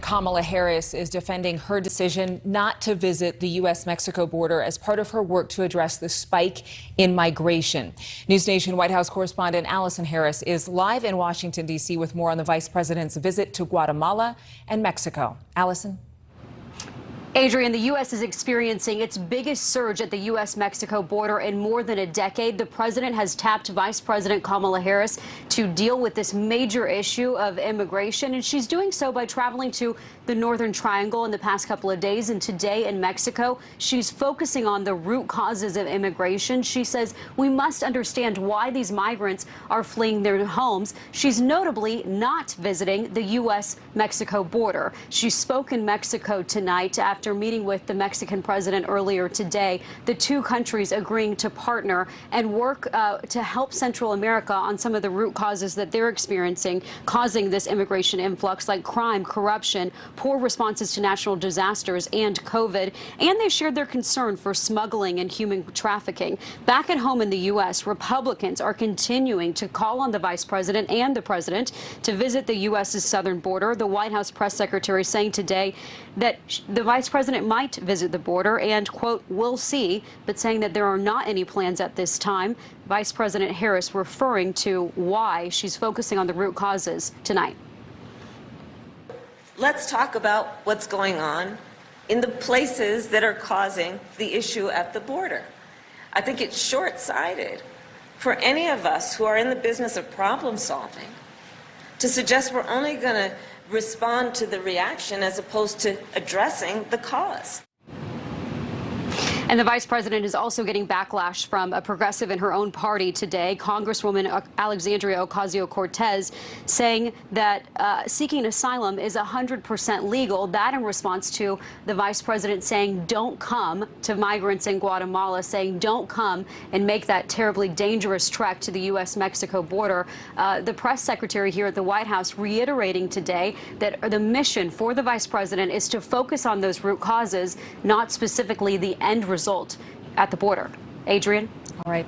Kamala Harris is defending her decision not to visit the U.S.-Mexico border as part of her work to address the spike in migration. NewsNation White House correspondent Allison Harris is live in Washington, D.C. with more on the vice president's visit to Guatemala and Mexico. Allison? Adrian, the U.S. is experiencing its biggest surge at the U.S.-Mexico border in more than a decade. The president has tapped Vice President Kamala Harris to deal with this major issue of immigration, and she's doing so by traveling to the Northern Triangle in the past couple of days. And today in Mexico, she's focusing on the root causes of immigration. She says we must understand why these migrants are fleeing their homes. She's notably not visiting the U.S.-Mexico border. She spoke in Mexico tonight after meeting with the Mexican president earlier today, the two countries agreeing to partner and work to help Central America on some of the root causes that they're experiencing, causing this immigration influx, like crime, corruption, poor responses to natural disasters, and COVID. And they shared their concern for smuggling and human trafficking. Back at home in the U.S., Republicans are continuing to call on the vice president and the president to visit the U.S.'s southern border. The White House press secretary saying today that the vice president might visit the border and, quote, "we'll see," but saying that there are not any plans at this time. Vice President Harris referring to why she's focusing on the root causes tonight. Let's talk about what's going on in the places that are causing the issue at the border. I think it's short-sighted for any of us who are in the business of problem solving to suggest we're only going to respond to the reaction as opposed to addressing the cause. And the vice president is also getting backlash from a progressive in her own party today, Congresswoman Alexandria Ocasio-Cortez, saying that seeking asylum is 100% legal. That in response to the vice president saying don't come to migrants in Guatemala, saying don't come and make that terribly dangerous trek to the U.S.-Mexico border. The press secretary here at the White House reiterating today that the mission for the vice president is to focus on those root causes, not specifically the end result at the border. Adrian? All right.